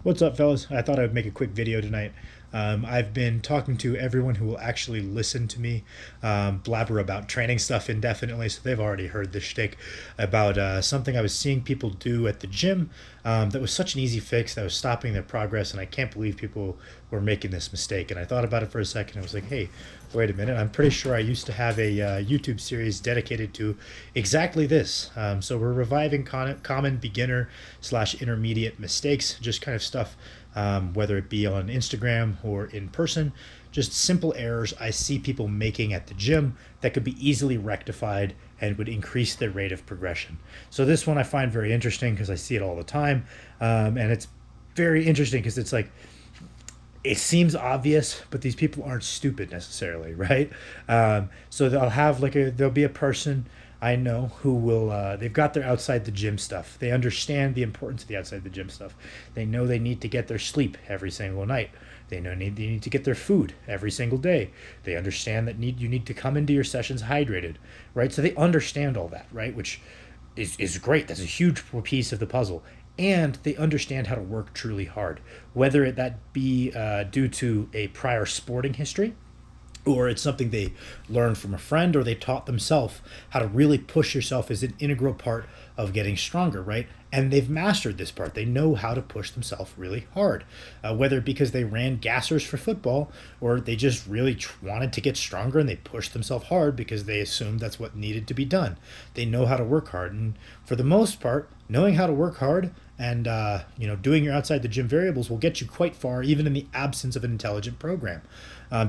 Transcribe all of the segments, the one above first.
What's up, fellas? I thought I'd make a quick video tonight. I've been talking to everyone who will actually listen to me blabber about training stuff indefinitely, so they've already heard this shtick about something I was seeing people do at the gym that was such an easy fix that was stopping their progress, and I can't believe people were making this mistake. And I thought about it for a second. I was like, hey, wait a minute. I'm pretty sure I used to have a YouTube series dedicated to exactly this. So we're reviving common beginner slash intermediate mistakes, just kind of stuff, whether it be on Instagram or in person, just simple errors I see people making at the gym that could be easily rectified and would increase their rate of progression. So this one I find very interesting because I see it all the time, and it's very interesting because it's like it seems obvious, but these people aren't stupid necessarily, right? So they'll have there'll be a person I know who will they've got their outside the gym stuff. They understand the importance of the outside the gym stuff. They know they need to get their sleep every single night. They need to get their food every single day. They understand that you need to come into your sessions hydrated, right? So they understand all that, right? Which is great. That's a huge piece of the puzzle. And they understand how to work truly hard, whether that be due to a prior sporting history, or it's something they learned from a friend, or they taught themselves how to really push yourself as an integral part of getting stronger, right? And they've mastered this part. They know how to push themselves really hard, whether because they ran gassers for football, or they just really wanted to get stronger and they pushed themselves hard because they assumed that's what needed to be done. They know how to work hard, and for the most part, knowing how to work hard and doing your outside the gym variables will get you quite far, even in the absence of an intelligent program.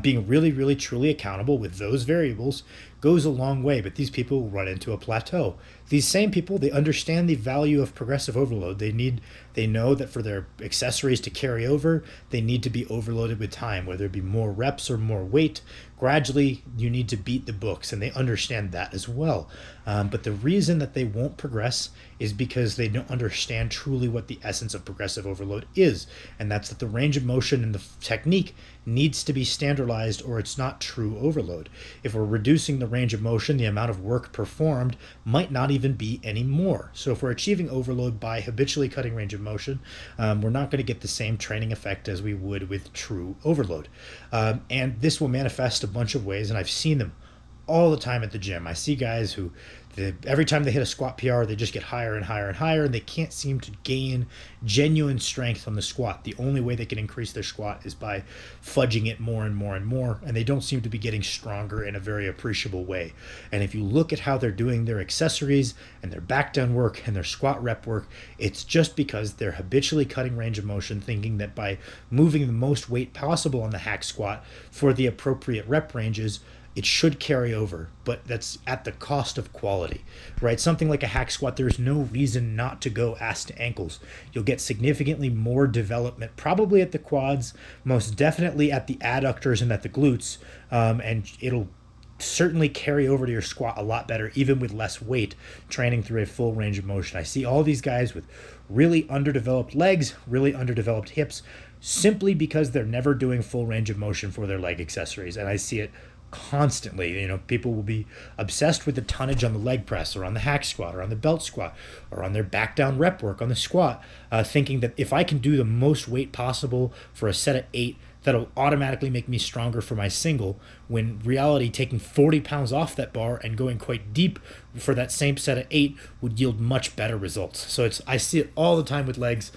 Being really, really, truly accountable with those variables goes a long way, but these people run into a plateau. These same people, they understand the value of progressive overload. They know that for their accessories to carry over, they need to be overloaded with time, whether it be more reps or more weight. Gradually, you need to beat the books, and they understand that as well. But the reason that they won't progress is because they don't understand truly what the essence of progressive overload is, and that's that the range of motion and the technique needs to be standardized, or it's not true overload. If we're reducing the range of motion, the amount of work performed might not even be any more. So if we're achieving overload by habitually cutting range of motion, we're not going to get the same training effect as we would with true overload. And this will manifest a bunch of ways, and I've seen them all the time at the gym. I see guys who every time they hit a squat PR, they just get higher and higher and higher, and they can't seem to gain genuine strength on the squat. The only way they can increase their squat is by fudging it more and more and more, and they don't seem to be getting stronger in a very appreciable way. And if you look at how they're doing their accessories and their back down work and their squat rep work, it's just because they're habitually cutting range of motion, thinking that by moving the most weight possible on the hack squat for the appropriate rep ranges, it should carry over, but that's at the cost of quality, right? Something like a hack squat, there's no reason not to go ass to ankles. You'll get significantly more development, probably at the quads, most definitely at the adductors and at the glutes, and it'll certainly carry over to your squat a lot better, even with less weight, training through a full range of motion. I see all these guys with really underdeveloped legs, really underdeveloped hips, simply because they're never doing full range of motion for their leg accessories, and I see it constantly. People will be obsessed with the tonnage on the leg press or on the hack squat or on the belt squat or on their back down rep work on the squat, thinking that if I can do the most weight possible for a set of 8, that'll automatically make me stronger for my single, when reality, taking 40 pounds off that bar and going quite deep for that same set of 8 would yield much better results. So I see it all the time with legs.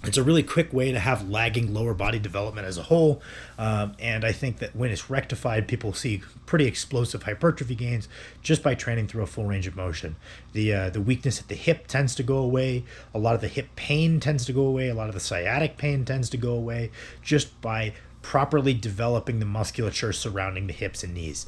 It's a really quick way to have lagging lower body development as a whole, and I think that when it's rectified, people see pretty explosive hypertrophy gains just by training through a full range of motion. The weakness at the hip tends to go away. A lot of the hip pain tends to go away. A lot of the sciatic pain tends to go away just by properly developing the musculature surrounding the hips and knees.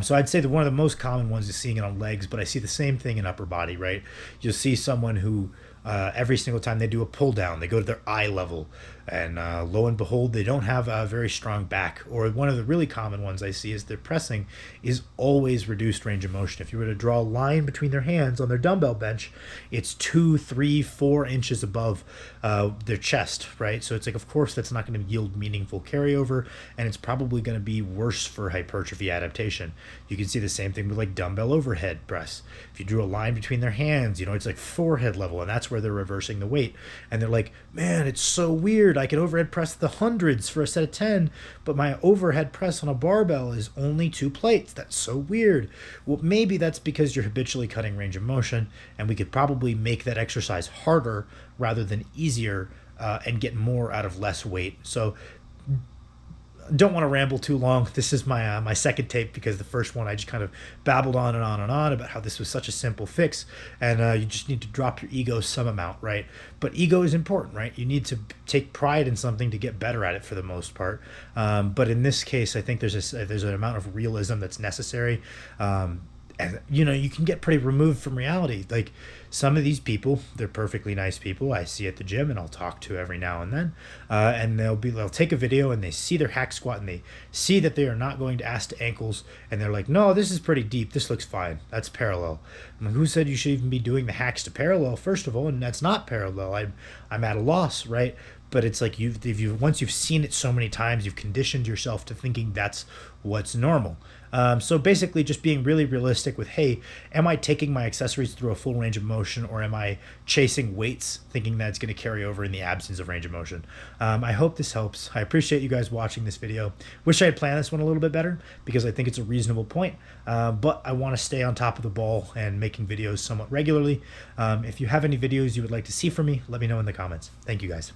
So I'd say that one of the most common ones is seeing it on legs, but I see the same thing in upper body, right? You'll see someone who every single time they do a pull down, they go to their eye level, and lo and behold, they don't have a very strong back. Or one of the really common ones I see is their pressing is always reduced range of motion. If you were to draw a line between their hands on their dumbbell bench, it's 2, 3, 4 inches above their chest, right? So it's like, of course, that's not going to yield meaningful carryover, and it's probably going to be worse for hypertrophy adaptation. You can see the same thing with like dumbbell overhead press. If you drew a line between their hands, it's like forehead level, and that's where where they're reversing the weight. And they're like, man, it's so weird. I can overhead press the hundreds for a set of 10, but my overhead press on a barbell is only 2 plates. That's so weird. Well, maybe that's because you're habitually cutting range of motion, and we could probably make that exercise harder rather than easier, and get more out of less weight. So don't want to ramble too long. This is my my second tape, because the first one I just kind of babbled on and on and on about how this was such a simple fix, and you just need to drop your ego some amount, right? But ego is important, right? You need to take pride in something to get better at it for the most part. But in this case, I think there's an amount of realism that's necessary. And you can get pretty removed from reality. Like, some of these people, they're perfectly nice people I see at the gym and I'll talk to every now and then, and they'll take a video and they see their hack squat and they see that they are not going to ass to ankles, and they're like, no, this is pretty deep, this looks fine, that's parallel. I'm like, who said you should even be doing the hacks to parallel, first of all? And that's not parallel. I'm at a loss, right? But it's like, once you've seen it so many times, you've conditioned yourself to thinking that's what's normal. So basically just being really realistic with, hey, am I taking my accessories through a full range of motion, or am I chasing weights thinking that it's going to carry over in the absence of range of motion? I hope this helps. I appreciate you guys watching this video. Wish I had planned this one a little bit better, because I think it's a reasonable point, but I want to stay on top of the ball and making videos somewhat regularly. If you have any videos you would like to see from me, let me know in the comments. Thank you guys.